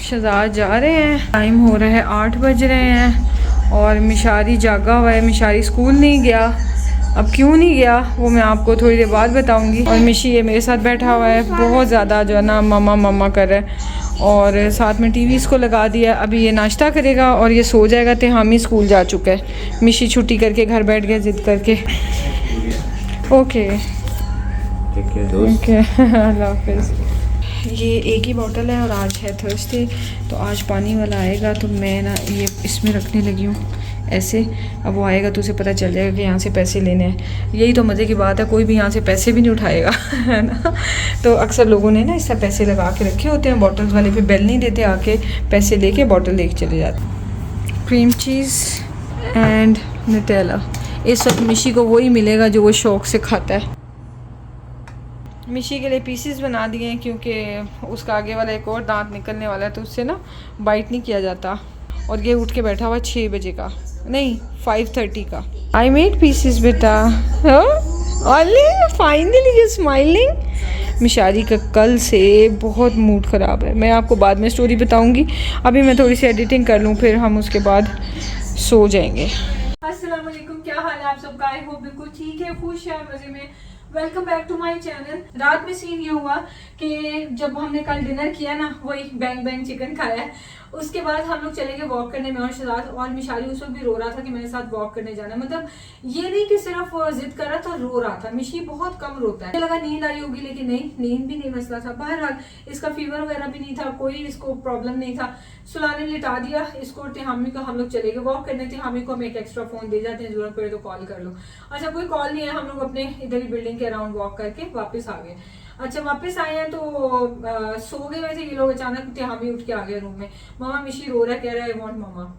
शहजाद जा रहे हैं, टाइम हो रहा है 8 बज रहे हैं और मिशारी जागा हुआ है। मिशारी स्कूल नहीं गया, अब क्यों नहीं गया वो मैं आपको थोड़ी देर बाद बताऊंगी। और मिशी ये मेरे साथ बैठा हुआ है, बहुत ज़्यादा जो है ना मम्मा मम्मा कर रहा है और साथ में टीवी इसको लगा दिया। अभी ये नाश्ता करेगा और ये सो जाएगा। तो हम ही स्कूल जा चुका है, मिशी छुट्टी करके घर बैठ गया ज़िद करके। ओके ओके अल्लाह हाफिज़। ये एक ही बोतल है और आज है थर्सडे, तो आज पानी वाला आएगा तो मैं ना ये इसमें रखने लगी हूँ ऐसे। अब वो आएगा तो उसे पता चल जाएगा कि यहाँ से पैसे लेने हैं। यही तो मज़े की बात है, कोई भी यहाँ से पैसे भी नहीं उठाएगा है ना। तो अक्सर लोगों ने ना इससे पैसे लगा के रखे होते हैं बॉटल्स वाले, पे बेल नहीं देते, आके पैसे लेके बॉटल लेके चले जाते। क्रीम चीज़ एंड नटेला, इस वक्त मिशी को वही मिलेगा जो वो शौक़ से खाता है। मिशी के लिए पीसीस बना दिए हैं क्योंकि उसका आगे वाला एक और दांत निकलने वाला है, तो उससे ना बाइट नहीं किया जाता। और ये उठ के बैठा हुआ 6 बजे का, नहीं 5:30 का। आई मेड पीसीस बेटा, फाइनली यू स्माइलिंग। मिशारी का कल से बहुत मूड ख़राब है, मैं आपको बाद में स्टोरी बताऊंगी। अभी मैं थोड़ी सी एडिटिंग कर लूँ, फिर हम उसके बाद सो जाएंगे। अस्सलाम वालेकुम, क्या हाल है आप सबका? आई होप बिल्कुल ठीक है, खुश है, मज़े में। Welcome back to my channel. रात में सीन ये हुआ कि जब हमने कल डिनर किया ना, वही बैंग बैंग चिकन खाया है, उसके बाद हम लोग चले गए वॉक करने में और शहजाद और मिशारी उस वक्त भी रो रहा था कि मेरे साथ वॉक करने जाना है। मतलब ये नहीं कि सिर्फ जिद कर रहा था, रो रहा था। मिशी बहुत कम रोता है, मुझे लगा नींद आई होगी, लेकिन नहीं, नींद भी नहीं मसला था। बहरहाल इसका फीवर वगैरह भी नहीं था, कोई इसको प्रॉब्लम नहीं था। सुलाने लिटा दिया इसको। तिहामी को हम लोग चले गए वॉक करने। तिहामी को हम एक एक्स्ट्रा फोन दे जाते हैं, जरूरत पड़े तो कॉल कर लो। अच्छा, कोई कॉल नहीं है, हम लोग अपने इधर ही बिल्डिंग के अराउंड वॉक करके वापस आ गए। अच्छा, वापस आए हैं तो सो गए वैसे ये लोग। अचानक तिहामी उठ के आ गए रूम में, मामा मिशी रो रहा है, कह रहा है आई वांट मामा।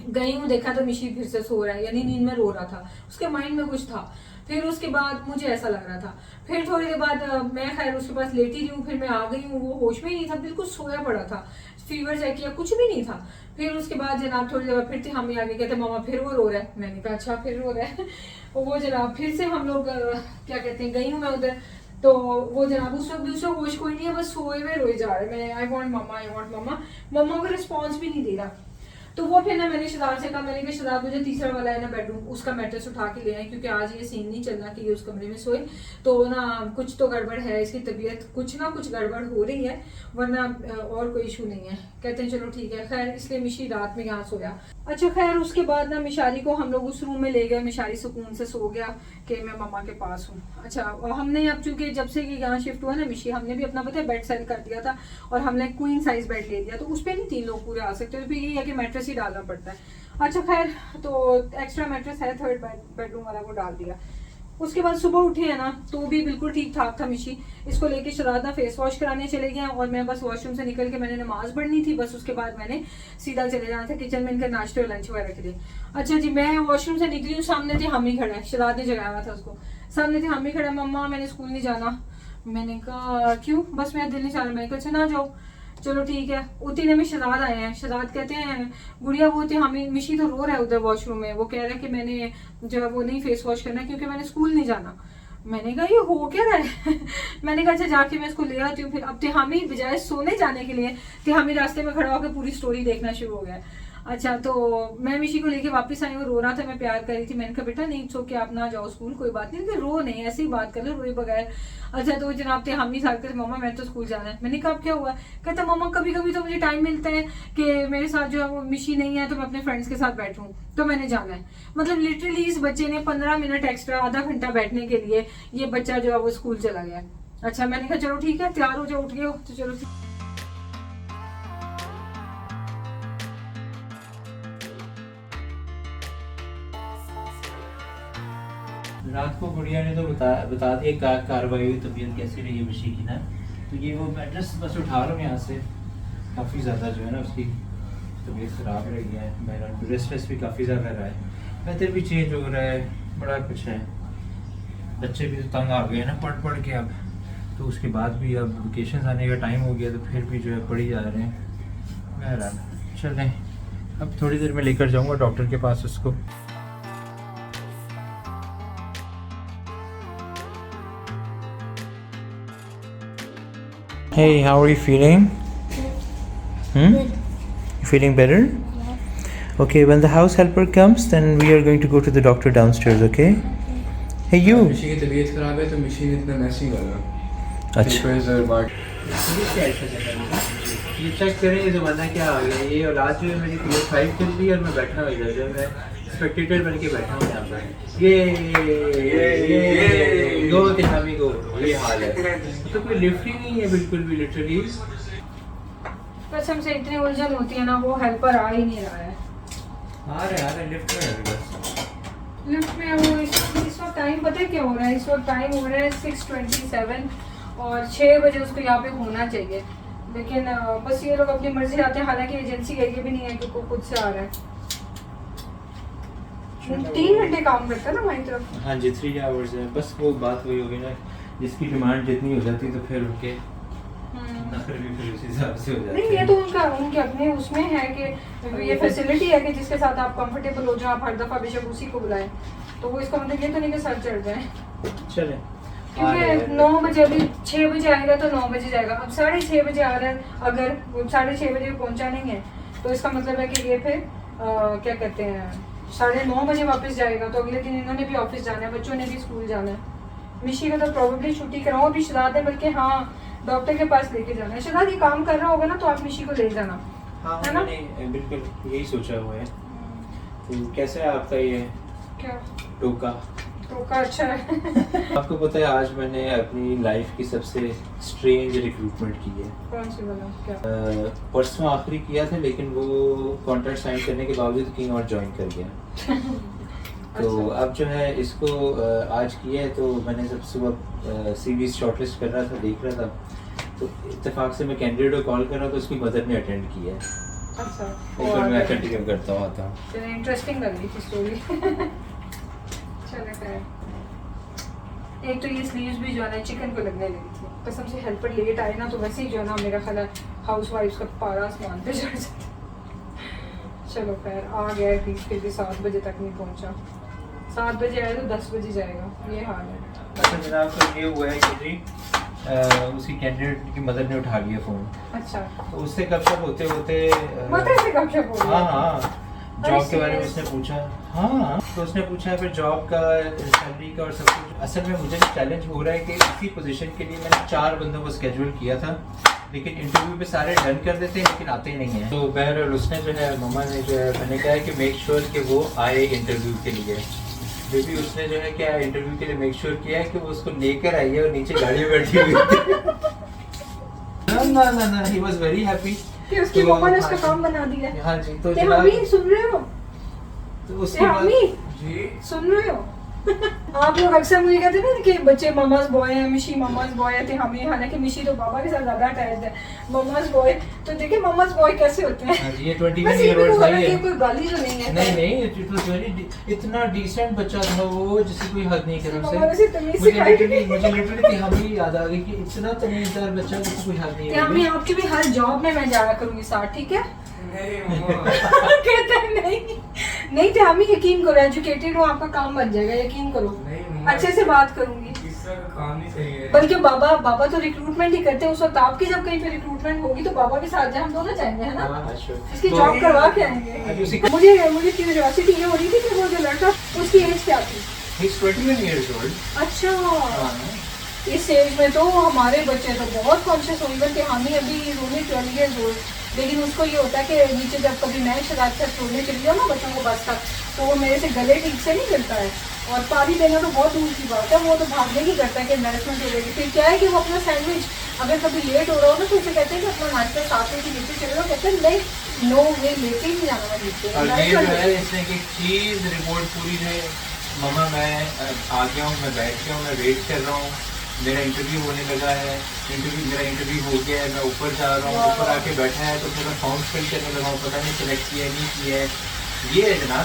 गई हूँ, देखा तो मिशी फिर से सो रहा है, यानी नींद में रो रहा था, उसके माइंड में कुछ था। फिर उसके बाद मुझे ऐसा लग रहा था। फिर थोड़ी देर बाद मैं खैर उसके पास लेटी रही हूँ, फिर मैं आ गई हूँ। वो होश में ही नहीं था, बिल्कुल सोया पड़ा था, फीवर चेक किया, कुछ भी नहीं था। फिर उसके बाद जनाब थोड़ी देर फिर हम आगे कहते मामा फिर वो रो रहा है। मैंने कहा अच्छा फिर रो रहा है। वो जनाब फिर से हम लोग क्या कहते हैं, गई हूँ मैं उधर, तो वो जनाब उस वक्त दूसरा होश कोई नहीं है, बस सोए हुए रोए जा रहे। मैं I want mamma, I want मम्मा। मम्मा का रिस्पॉन्स भी नहीं दे रहा। तो वो फिर ना मैंने शहजाद से कहा, मैंने कहा शहजाद मुझे तीसरा वाला है ना बेडरूम, उसका मैट्रेस उठा के ले आए, क्योंकि आज ये सीन नहीं चलना कि ये उस कमरे में सोए। तो ना कुछ तो गड़बड़ है, इसकी तबीयत कुछ ना कुछ गड़बड़ हो रही है, वरना और कोई इशू नहीं है। कहते हैं चलो ठीक है। खैर इसलिए मिशी रात में यहाँ सोया। अच्छा, खैर उसके बाद ना मिशारी को हम लोग उस रूम में ले गए। मिशारी सुकून से सो गया कि मैं मम्मा के पास हूँ। अच्छा, हमने अब चूंकि जब से यहाँ शिफ्ट हुआ ना मिशी, हमने भी अपना पता है बेड सेट कर दिया था और हमने क्वीन साइज बेड ले दिया, तो उस पर नहीं 3 लोग पूरे आ सकते, तो यही है कि मैट्रेस ही डालना पड़ता है। अच्छा खैर, तो एक्स्ट्रा मैट्रेस है, थर्ड बेडरूम वाला, वो डाल दिया। उसके बाद सुबह उठे हैं ना, तो भी बिल्कुल ठीक ठाक था मिशी। इसको लेके शहजाद ना फेस वॉश कराने चले गए और मैं बस वॉशरूम से निकल के मैंने नमाज पढ़नी थी, बस उसके बाद मैंने सीधा चले जाना था किचन में, इनका नाश्ते और लंच वगैरह के लिए। अच्छा जी, मैं वॉशरूम से निकली हूँ, सामने थे हम ही खड़ा है, शहजाद ने जगाया हुआ था उसको। सामने थे हम ही खड़ा, मम्मा मैंने स्कूल नहीं जाना। मैंने कहा क्यों? बस मेरा दिल नहीं चाह रहा। मैंने कहा अच्छा ना जाओ, चलो ठीक है। उतने में शहजाद आए हैं। शहजाद कहते हैं गुड़िया वो थे हमें, मिशी तो रो रहा है उधर वॉशरूम में, वो कह रहा है कि मैंने जो है वो नहीं फेस वॉश करना क्योंकि मैंने स्कूल नहीं जाना। मैंने कहा ये हो क्या रहा है? मैंने कहा अच्छा जाके मैं इसको ले आती हूँ। फिर अब तिहामी बजाय सोने जाने के लिए तिहामी रास्ते में खड़ा होकर पूरी स्टोरी देखना शुरू हो गया। अच्छा, तो मैं मिशी को लेके वापस आई, वो रो रहा था, मैं प्यार कर रही थी। मैंने कहा बेटा नहीं सो के आप ना जाओ स्कूल, कोई बात नहीं, रो नहीं, ऐसे ही बात कर लो रोए बगैर। अच्छा, तो जनाब थे हम ही साथ कर, मम्मा मैं तो स्कूल जाना है। मैंने कहा क्या हुआ? कहता मम्मा कभी कभी तो मुझे टाइम मिलता है कि मेरे साथ जो है वो मिशी नहीं है तो मैं अपने फ्रेंड्स के साथ बैठूं, तो मैंने जाना है। मतलब लिटरली इस बच्चे ने 15 मिनट एक्स्ट्रा, आधा घंटा बैठने के लिए ये बच्चा जो है वो स्कूल चला गया। अच्छा, मैंने कहा चलो ठीक है, तैयार हो जाओ, उठ गए हो तो चलो। रात को गुड़िया ने तो बता दिया कार्रवाई हुई, तबीयत कैसी रही है मिशी की ना। तो ये वो मैट्रेस बस उठा रहा हूँ यहाँ से, काफ़ी ज़्यादा जो है ना उसकी तबीयत ख़राब रही है। मेरा रेस्टलेस भी काफ़ी ज़्यादा रहा है, वेदर भी चेंज हो रहा है, बड़ा कुछ है। बच्चे भी तो तंग आ गए ना पढ़ के अब, तो उसके बाद भी अब वेकेशन आने का टाइम हो गया तो फिर भी जो है पढ़ ही जा रहे हैं। बहरहाल चलें, अब थोड़ी देर में लेकर जाऊँगा डॉक्टर के पास उसको। Hey, how are you feeling? You feeling better? Okay, when the house helper comes, then we are going to go to the doctor downstairs, okay? Hey you. मिशी की तबीयत खराब है तो मिशी ने इतना मैस नहीं करना। अच्छा। ये चेक करें ये ज़माना क्या आ गया। ये औलाद जो है मेरी PS5 चल रही है और मैं बैठा हुआ इधर जो मैं स्पेक्टेटर बन के बैठा हूँ यहाँ पर। ये गो तिहामी गो, ये हाल है। तो कोई लिफ्ट ही नहीं है बिल्कुल भी, लिटरली। कसम से इतनी उलझन होती है ना, वो हेल्पर आ ही नहीं रहा है। आ रहे लिफ्ट में है बस। लिफ्ट में वो इस वक्त टाइम पता है क्या हो रहा है? इस वक्त टाइम हो रहा है 6:27 और 6 बजे उसको यहाँ पे होना चाहिए, लेकिन बस ये लोग अपनी मर्जी आते हैं। हालांकि एजेंसी का ये भी नहीं है कि वो खुद से आ रहा है। 3 घंटे काम करता है ना हमारी तरफ। हाँ जी 3 आवर्स है। बस वो बात वही होगी ना, जिसकी डिमांड जितनी हो जाती तो फिर उनके नखरे भी फिर उसी हिसाब से हो जाते नहीं, ये तो उनके अपने उसमें है कि ये फैसिलिटी है कि जिसके साथ आप कंफर्टेबल हो जाओ, आप हर दफ़ा बेशक उसी को बुलाएं। तो वो इसका मतलब ये तो नहीं कि सर चढ़ जाए। चले क्योंकि 9 बजे, अभी 6 बजे आएगा तो 9 बजे जाएगा। अब 6:30 बजे आ रहा है, अगर वो 6:30 बजे पहुंचा नहीं है तो इसका मतलब है कि ये फिर क्या कहते हैं 9:30 बजे वापस जाएगा। तो अगले दिन इन्होंने भी ऑफिस जाना है, बच्चों ने भी स्कूल जाना है। मिशी को तो प्रॉब्लली छुट्टी कराऊँ अभी। शराद है बल्कि हाँ डॉक्टर के पास लेके जाना है। शराद ये काम कर रहा होगा ना तो आप मिशी को ले जाना। हाँ है ना? मैंने बिल्कुल यही सोचा हुआ है। तो कैसा है आपका ये क्या टोका? टोका अच्छा है। आपको पता है आज मैंने अपनी लाइफ की सबसे स्ट्रेंज रिक्रूटमेंट की है। कौन सी वाला? क्या? परसों आखिरी किया था, लेकिन वो कॉन्ट्रैक्ट साइन करने के बावजूद कहीं और ज्वाइन कर गया। तो अब जो है इसको आज किया है। तो मैंने सब सुबह सीवी शॉर्टलिस्ट कर रहा था, देख रहा था, तो इत्तेफाक से मैं कैंडिडेट को कॉल कर रहा था तो उसकी मदर ने अटेंड किया है। अच्छा, एक बार मैं कंटिन्यू करता हूँ आता हूँ। चलिए, इंटरेस्टिंग लग रही थी स्टोरी। चलो खैर, एक तो ये स्लीव्स भी जो है ना चिकन को लगने लगी थी। कसम से हेल्पर लेट आए ना तो वैसे ही जो है ना मेरा ख्याल है हाउस वाइफ्स का पारा आसमान पे चढ़ जाता। चलो खैर आ गया है, फिर भी 7 बजे तक नहीं पहुंचा। 7 बजे आए तो 10 बजे जाएगा, ये हाल है। अच्छा जनाब, तो ये हुआ है कि जी उसकी कैंडिडेट की मदर ने उठा लिया फ़ोन। अच्छा, तो उससे गपशप होते होते मदर से गपशप हो हाँ हाँ जॉब के बारे में उसने पूछा। हाँ तो उसने पूछा फिर जॉब का, सैलरी का और सब कुछ। असल में मुझे चैलेंज हो रहा है कि इसी पोजीशन के लिए मैंने 4 बंदों को स्केड्यूल किया था, लेकिन इंटरव्यू पे सारे डन कर देते हैं लेकिन आते ही नहीं है। तो बहरहाल उसने जो है मम्मा ने जो है मैंने कहा है कि मेक श्योर कि वो आए इंटरव्यू के लिए। बेबी उसने जो है क्या इंटरव्यू के लिए मेक श्योर किया है कि वो उसको लेकर आई है और नीचे गाड़ी में बैठी हुई थी। ना ही वाज वेरी हैप्पी कि उसकी मम्मा ने उसका काम बना दिया। हाँ जी। तो मम्मी सुन रहे हो? तो उसके बाद जी सुन रहे हो? आप लोग अक्सर मुझे कहते हैं ना कि बच्चे मम्माज बॉय है, मिशी मम्माज बॉय है। तो हमें हालांकि मिशी तो बाबा के साथ ज्यादा अटैच्ड है, मम्माज बॉय। तो देखिए मम्माज बॉय कैसे होते हैं। हाँ जी, ये 21 ईयर ओल्ड भाई है। कोई गाली तो नहीं है? नहीं इट वाज वेरी इतना डिसेंट बच्चा था वो, जिसे कोई हद नहीं कर मम्मा वैसे तमीज मुझे सिखाई। लिटरली हमें याद आ गई कि इतना तमीज़दार बच्चा जिसे कोई हद नहीं है। हमें आपकी भी हर जॉब में मैं जाया करूंगी साथ, ठीक है? कहते हैं नहीं तो हम ही यकीन करो, एजुकेटेड हो, आपका काम बन जाएगा, यकीन करो। अच्छे से बात करूंगी। काम नहीं सही है। बल्कि बाबा तो रिक्रूटमेंट ही करते हैं। उस वक्त आपकी जब कहीं पे रिक्रूटमेंट होगी तो बाबा के साथ जाए, हम दोनों जाएंगे, है ना? हाँ, sure। इसकी जॉब करवा के आएंगे। मुझे क्यूरियोसिटी ये हो रही थी कि वो जो लड़का उसकी एज क्या थी? He's 21 years old। अच्छा, इस एज में तो हमारे बच्चे तो बहुत कॉन्शियस होंगे कि हम ही अभी ओनली 12 years old। लेकिन उसको ये होता है कि नीचे जब कभी मैं शराब से छोड़ने चली जाऊँ ना बच्चों को बस तक, तो वो मेरे से गले ठीक से नहीं मिलता है। और पानी देना तो बहुत दूर की बात है, वो तो भागने की करता है कि एम्बेरसमेंट हो जाएगी। फिर क्या है कि वो अपना सैंडविच अगर कभी लेट हो रहा हो ना तो उसे कहते हैं कि अपना नाश्ता साथ में नीचे चले जाओ। कहते हैं नहीं, नो वे, लेके ही नहीं जाना नीचे। और ये जो है इसने एक चीज़ रिपोर्ट पूरी है, मम्मा मैं आ गया हूँ, मैं बैठ गया हूँ, मैं वेट कर रहा हूँ, मेरा इंटरव्यू होने लगा है, मेरा इंटरव्यू हो गया है, मैं ऊपर जा रहा हूँ। ऊपर आके बैठा है तो पूरा फॉर्म फिल करने लगा हूँ, पता नहीं सिलेक्ट किया नहीं किया है। ये है जनाब।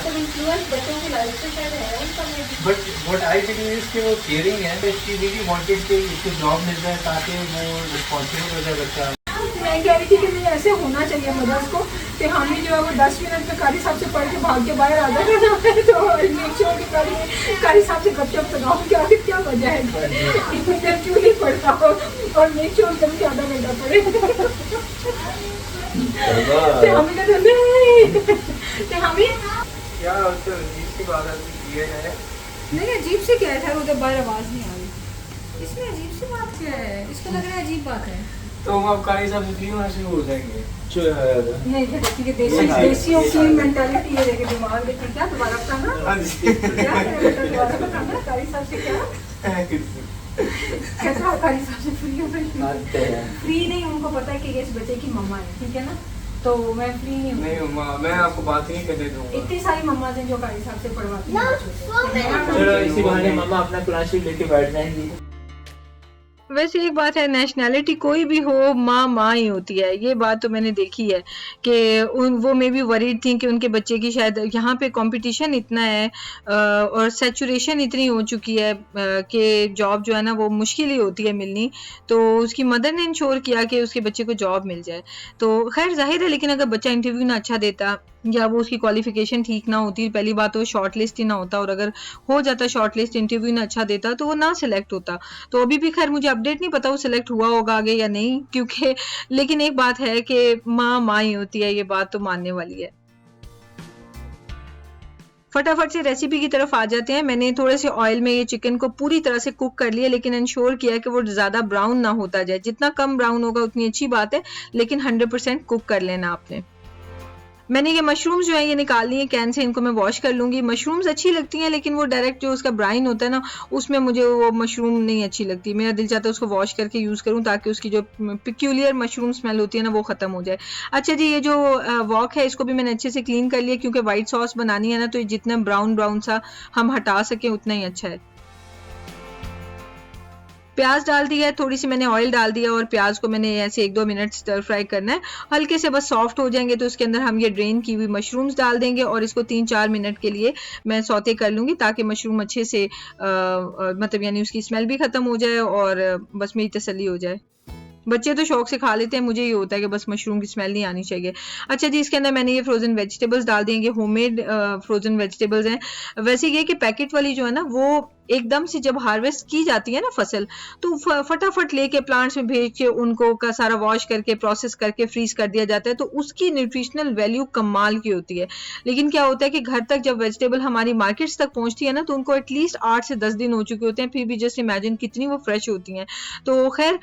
बच्चों की लाइफ से शायद है उनका। But what I believe is कि वो केयरिंग है। शी रियली वांटेड कि इसको जॉब मिल जाए ताकि वो रिस्पॉन्सिबल हो जाए बच्चा। मैं कह रही थी कि मुझे ऐसे होना चाहिए मदर्स को कि हमें जो है वो 10 मिनट में कारी साहब से पढ़ के भाग के बाहर आ जाए तो मेक श्योर कि कारी साहब से गपशप लगाओ कि आखिर क्या वजह है क्यों नहीं पढ़ता हो, और मेक श्योर कभी आधा घंटा पढ़े। हमें कहते नहीं हमें क्या उससे अजीब सी बात है ये है। नहीं अजीब से क्या है, उधर बाहर आवाज़ नहीं आ रही, इसमें अजीब सी बात क्या है, इसको लग रहा है अजीब बात है। तो हम अब कारी साहब से फ्री होना शुरू हो जाएंगे। नहीं देखिए कि देसियों की मेंटालिटी ये देखे, दिमाग देखिए क्या दोबारा बताना हाँ जी। क्या दोबारा बताना कारी साहब से क्या कैसा कारी साहब से फ्री हो गई, फ्री नहीं, उनको पता है कि ये इस बच्चे की मम्मा है, ठीक है ना, तो मैं फ्री नहीं हूँ। नहीं मम्मा मैं आपको बात ही नहीं करने दूंगा। इतनी सारी मम्मा हैं जो कारी साहब से पढ़वाती हैं। चलो इसी बहाने मम्मा अपना कुरान शरीफ लेके बैठ जाएंगी। वैसे एक बात है, नेशनैलिटी कोई भी हो, माँ माँ ही होती है, ये बात तो मैंने देखी है कि वो मे बी वरीड थी कि उनके बच्चे की शायद यहाँ पे कंपटीशन इतना है और सैचुरेशन इतनी हो चुकी है कि जॉब जो है ना वो मुश्किल ही होती है मिलनी, तो उसकी मदर ने इंश्योर किया कि उसके बच्चे को जॉब मिल जाए। तो खैर जाहिर है, लेकिन अगर बच्चा इंटरव्यू ना अच्छा देता या वो उसकी क्वालिफिकेशन ठीक ना होती, पहली बात तो शॉर्ट लिस्ट ही ना होता, और अगर हो जाता शॉर्ट लिस्ट, इंटरव्यू ना अच्छा देता तो वो ना सिलेक्ट होता। तो अभी भी खैर मुझे अपडेट नहीं पता वो सिलेक्ट हुआ होगा आगे या नहीं, क्योंकि लेकिन एक बात है कि माँ माँ ही होती है, ये बात तो मानने वाली है। फटाफट से रेसिपी की तरफ आ जाते हैं। मैंने थोड़े से ऑयल में ये चिकन को पूरी तरह से कुक कर लिया, लेकिन इंश्योर किया कि वो ज़्यादा ब्राउन ना होता जाए, जितना कम ब्राउन होगा उतनी अच्छी बात है, लेकिन 100% कुक कर लेना आपने। मैंने ये मशरूम्स जो है ये निकाल लिए कैन से, इनको मैं वॉश कर लूँगी। मशरूम्स अच्छी लगती हैं, लेकिन वो डायरेक्ट जो उसका ब्राइन होता है ना, उसमें मुझे वो मशरूम नहीं अच्छी लगती। मेरा दिल चाहता है उसको वॉश करके यूज़ करूँ ताकि उसकी जो पिक्यूलियर मशरूम स्मेल होती है ना वो ख़त्म हो जाए। अच्छा जी, ये जो वॉक है इसको भी मैंने अच्छे से क्लीन कर लिया, क्योंकि वाइट सॉस बनानी है ना, तो जितना ब्राउन ब्राउन सा हम हटा सकें उतना ही अच्छा है। प्याज डाल दिया है, थोड़ी सी मैंने ऑयल डाल दिया और प्याज को मैंने ऐसे 1-2 मिनट स्टर फ्राई करना है। हल्के से बस सॉफ्ट हो जाएंगे तो उसके अंदर हम ये ड्रेन की हुई मशरूम्स डाल देंगे और इसको 3-4 मिनट के लिए मैं सौते कर लूँगी, ताकि मशरूम अच्छे से मतलब यानी उसकी स्मेल भी ख़त्म हो जाए और बस मेरी तसल्ली हो जाए। बच्चे तो शौक से खा लेते हैं, मुझे ये होता है कि बस मशरूम की स्मेल नहीं आनी चाहिए। अच्छा जी, इसके अंदर मैंने ये फ्रोज़न वेजिटेबल्स डाल दिए, होममेड फ्रोज़न वेजिटेबल्स हैं। वैसे ये कि पैकेट वाली जो है ना वो एकदम से जब हार्वेस्ट की जाती है ना फसल, तो फटाफट लेके प्लांट्स में भेज के उनको का सारा वॉश करके प्रोसेस करके फ्रीज कर दिया जाता है, तो उसकी न्यूट्रिशनल वैल्यू कमाल की होती है। लेकिन क्या होता है कि घर तक जब वेजिटेबल हमारी मार्केट्स तक पहुंचती है ना, तो उनको एटलीस्ट 8 से 10 दिन हो चुके होते हैं, फिर भी जस्ट इमेजिन कितनी वो फ्रेश होती हैं। तो खैर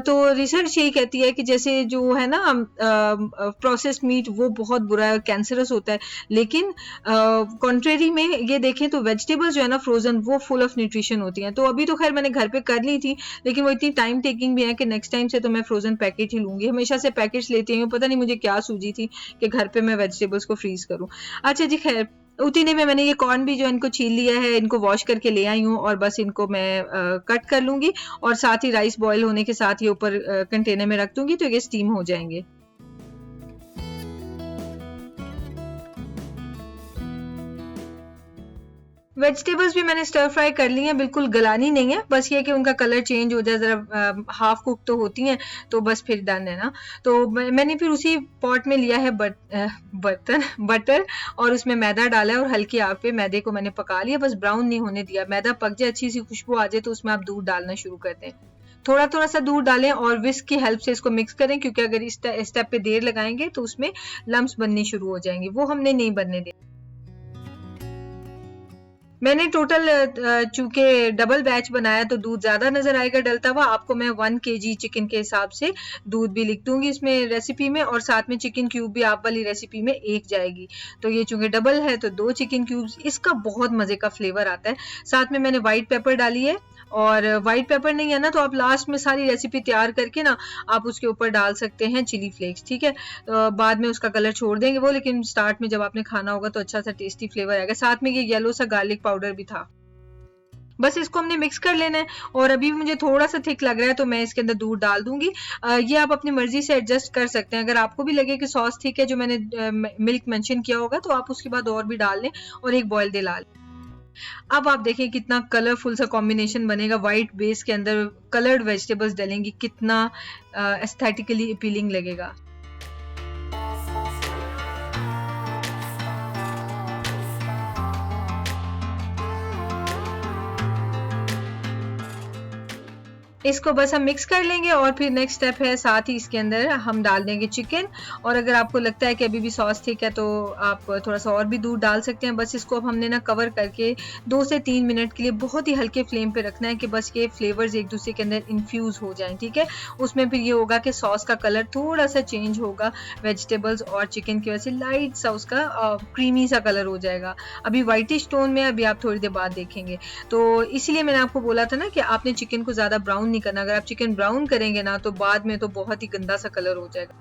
तो रिसर्च यही कहती है कि जैसे जो है ना प्रोसेस मीट वो बहुत बुरा है, कैंसरस होता है, लेकिन कॉन्ट्रेरी में ये देखें तो वेजिटेबल्स जो है ना फ्रोजन वो फुल ऑफ न्यूट्रिशन होती हैं। तो अभी तो खैर मैंने घर पे कर ली थी, लेकिन वो इतनी टाइम टेकिंग भी है कि नेक्स्ट टाइम से तो मैं फ्रोजन पैकेट ही लूंगी। हमेशा से पैकेट्स लेती हूँ, पता नहीं मुझे क्या सूझी थी कि घर पे मैं वेजिटेबल्स को फ्रीज करूँ। अच्छा जी, खैर उतने में मैंने ये कॉर्न भी जो इनको छील लिया है, इनको वॉश करके ले आई हूँ और बस इनको मैं कट कर लूंगी और साथ ही राइस बॉयल होने के साथ ही ऊपर कंटेनर में रख दूंगी, तो ये स्टीम हो जाएंगे। वेजिटेबल्स भी मैंने स्टर फ्राई कर ली हैं, बिल्कुल गलानी नहीं है, बस ये कि उनका कलर चेंज हो जाए, ज़रा हाफ कुक तो होती हैं, तो बस फिर डन है ना। तो मैंने फिर उसी पॉट में लिया है बटर और उसमें मैदा डाला है और हल्की आग पे मैदे को मैंने पका लिया, बस ब्राउन नहीं होने दिया। मैदा पक जाए, अच्छी सी खुशबू आ जाए, तो उसमें आप दूध डालना शुरू कर दें। थोड़ा थोड़ा सा दूध डालें और विस्क की हेल्प से इसको मिक्स करें, क्योंकि अगर इस स्टेप पे देर लगाएंगे तो उसमें लम्स बनने शुरू हो जाएंगे, वो हमने नहीं बनने दें। मैंने टोटल चूंकि डबल बैच बनाया तो दूध ज़्यादा नज़र आएगा डलता हुआ, आपको मैं 1 kg चिकन के हिसाब से दूध भी लिख दूंगी इसमें रेसिपी में, और साथ में चिकन क्यूब भी आप वाली रेसिपी में 1 जाएगी। तो ये चूंकि डबल है तो 2 चिकन क्यूब्स, इसका बहुत मज़े का फ्लेवर आता है। साथ में मैंने वाइट पेपर डाली है, और वाइट पेपर नहीं है ना तो आप लास्ट में सारी रेसिपी तैयार करके ना आप उसके ऊपर डाल सकते हैं चिली फ्लेक्स, ठीक है। बाद में उसका कलर छोड़ देंगे वो, लेकिन स्टार्ट में जब आपने खाना होगा तो अच्छा सा टेस्टी फ्लेवर आएगा। साथ में ये येलो सा गार्लिक पाउडर भी था। बस इसको हमने मिक्स कर लेना है, और अभी मुझे थोड़ा सा थिक लग रहा है तो मैं इसके अंदर दूध डाल दूंगी। ये आप अपनी मर्जी से एडजस्ट कर सकते हैं, अगर आपको भी लगे कि सॉस ठीक है जो मैंने मिल्क मेंशन किया होगा तो आप उसके बाद और भी डाल लें और एक बॉयल दिला लें। अब आप देखें कितना कलरफुल सा कॉम्बिनेशन बनेगा, वाइट बेस के अंदर कलर्ड वेजिटेबल्स डलेंगी, कितना एस्थेटिकली अपीलिंग लगेगा। इसको बस हम मिक्स कर लेंगे और फिर नेक्स्ट स्टेप है साथ ही इसके अंदर हम डाल देंगे चिकन। और अगर आपको लगता है कि अभी भी सॉस ठीक है तो आप थोड़ा सा और भी दूध डाल सकते हैं। बस इसको अब हमने ना कवर करके 2 से 3 मिनट के लिए बहुत ही हल्के फ्लेम पे रखना है कि बस ये फ्लेवर्स एक दूसरे के अंदर इन्फ्यूज़ हो जाएं, ठीक है। उसमें फिर ये होगा कि सॉस का कलर थोड़ा सा चेंज होगा वेजिटेबल्स और चिकन की वजह से, लाइट सा उसका क्रीमी सा कलर हो जाएगा। अभी वाइटिश टोन में, अभी आप थोड़ी देर बाद देखेंगे। तो इसीलिए मैंने आपको बोला था ना कि आपने चिकन को ज़्यादा ब्राउन नहीं करना। अगर आप चिकन ब्राउन करेंगे ना तो बाद में तो बहुत ही गंदा सा कलर हो जाएगा।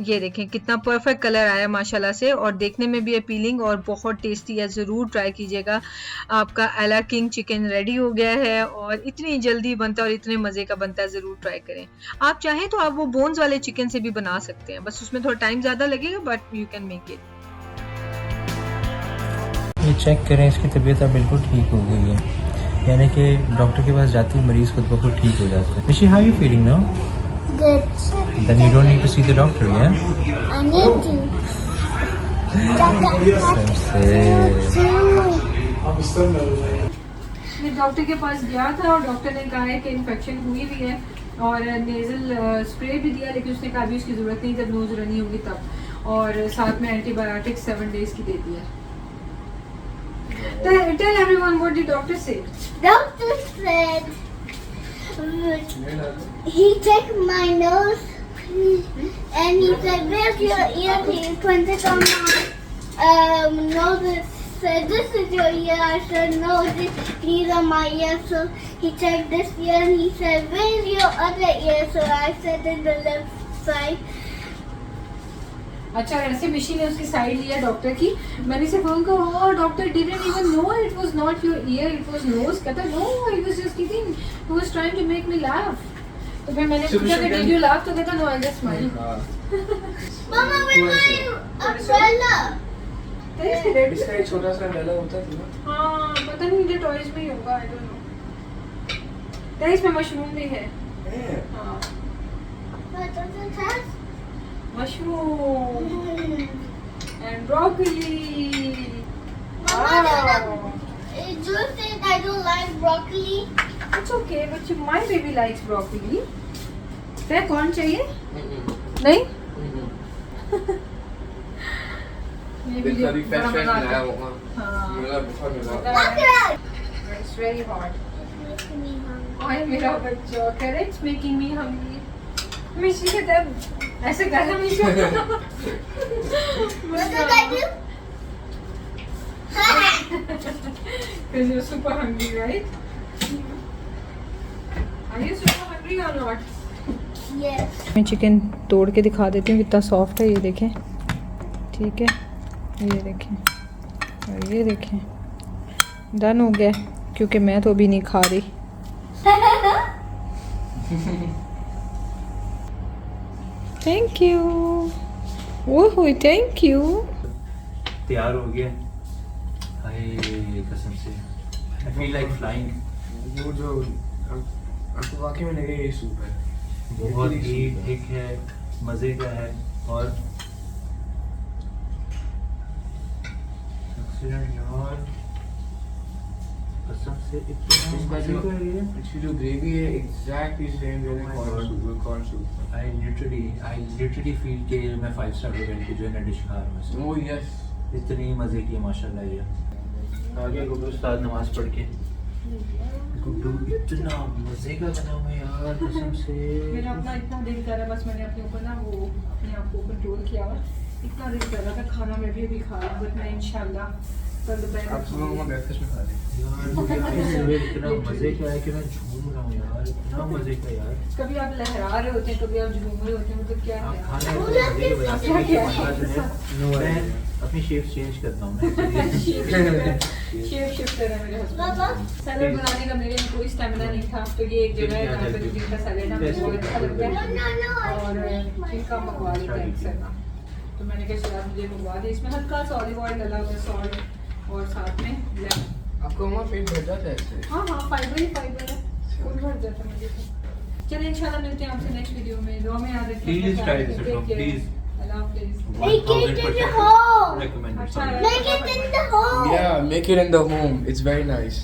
ये देखें कितना परफेक्ट कलर आया माशाल्लाह से, और देखने में भी अपीलिंग और बहुत टेस्टी है। ज़रूर ट्राई कीजिएगा। आपका एला किंग चिकन रेडी हो गया है और इतनी जल्दी बनता है और इतने मज़े का बनता है, ज़रूर ट्राई करें। आप चाहें तो आप वो बोन्स वाले चिकन से भी बना सकते हैं, बस उसमें थोड़ा टाइम ज़्यादा लगेगा, but you can make it. ये चेक करें, इसकी तबीयत अब बिल्कुल ठीक हो गई है, यानी कि डॉक्टर के पास जाते ही मरीज खुद ब खुद ठीक हो जाता है। Mishi, how are you feeling now? Good. Then you don't need to see the doctor, yeah? I need to. मैं डॉक्टर के पास गया था और डॉक्टर ने कहा है कि इन्फेक्शन हुई भी है और नेजल स्प्रे भी दिया, लेकिन उसने कहा अभी उसकी ज़रूरत नहीं, जब नोज रनी होगी तब, और साथ में एंटीबायोटिक 7 डेज की दे दी है। Tell everyone what the doctor said. Doctor said he checked my nose and he said, "Where's your ear?" He pointed on my nose. Said, "This is your ear." I said, "No, these are my ears." So he checked this ear and he said, "Where's your other ear?" So I said, "In the left side." अच्छा, ऐसे मिशी ने उसकी side लिया doctor की। मैंने से phone कहा, "oh, doctor didn't even know it was not your ear, it was nose." कहता, "no, he was just kidding, he was trying to make me laugh." तो फिर मैंने पूछा कि डिड यू लाफ, तो कहता, "no, I just smile." Mama, with my umbrella. इसका एक छोटा सा डला होता है ना। हाँ, पता नहीं, मुझे टॉयज में ही होगा, आई डोंट नो। तो इसमें मशरूम भी है। हाँ, What does it have? Mushroom and broccoli. Mama, you said I don't like broccoli. It's okay, but my baby likes broccoli. क्या कौन चाहिए? नहीं? ये भी देखा भी बड़ा फ्रेश मजा आता लाया है। होगा। हाँ। मेरा बहुत मजा होता आता है। Look at It's very hot. It's making me hungry. ओए मेरा बच्चा, कह रहा है it's making me hungry. मिशी के तब ऐसे कर रहा मिशी। What did I do? Because you're super hungry, right? Are you super hungry or not? Yes. मैं चिकन तोड़ के दिखा देती हूँ कितना सॉफ्ट है, ये देखें, ठीक है, ये देखें और ये देखें, डन हो गया, क्योंकि मैं तो अभी नहीं खा रही। Thank you, oh thank you. तैयार हो गया, हाय कसम से आई फील लाइक फ्लाइंग। वो जो आपको वाकई में लगे ये सूप है, बहुत ये ही सूप है। थिक है, मज़े का है, और एक्सीलेंट यार, कसम से इतना इसका मज़े जो का है ये। इसकी जो ग्रेवी है एग्जैक्टली सेम जैसे corn soup. I literally feel कि मैं 5 स्टार होटल की जो है ना डिश खा रहा हूँ इसमें। Oh yes. इतनी मज़े की है माशाल्लाह ये। आगे गुड्डू उस्ताद नमाज पढ़ के, गुड्डू इतना मज़े का बना हुआ है यार कसम से। मेरा अपना इतना दिल कर रहा है, बस मैंने अपने ऊपर ना वो अपने आप को कंट्रोल किया हुआ। इतना दिल कर रहा था खाना, मैं भी अभी खा रहा हूँ, बट मैं इंशाल्लाह कल दोपहर आप सुबह को ब्रेकफास्ट में खा लें। यार मुझे आज इतना मज़े का है कि मैं झूम रहा हूँ यार, इतना मज़े का यार। कभी आप लहरा रहे होते हैं, कभी आप झूम रहे होते हैं, मतलब क्या आप है? खाने को मज़े के बना के क्या माशाल्लाह जो है, मैं अपनी शेप चेंज करता हूँ मैं। शेप शिफ्ट कर रहा है मेरे हस्बैंड। Baba, सैलेड बनाने का मेरे में कोई स्टैमिना नहीं था, तो ये एक जगह है जहाँ पे चिकन का सैलेड है, मुझे बहुत अच्छा लगता no, है no, no. और I make my चिकन मंगवा लेते हैं अक्सर ना। तो मैंने कहा चला मुझे मंगवा दे, इसमें हल्का सा ऑलिव ऑयल डाला हुआ है, सॉल्ट और साथ में लेमन। आपको हमारा पेट भर जाता है इससे। हाँ हाँ, फाइबर ही फाइबर है, फुल भर जाता है मुझे तो। चलिए इंशाल्लाह मिलते हैं आपसे नेक्स्ट वीडियो में। दुआ में याद रखिए। Please try this at home, please. अल्लाह हाफिज़। Make it in the 1000% home. recommended. अच्छा, Make it in the home. Yeah, make it in the home. It's very nice.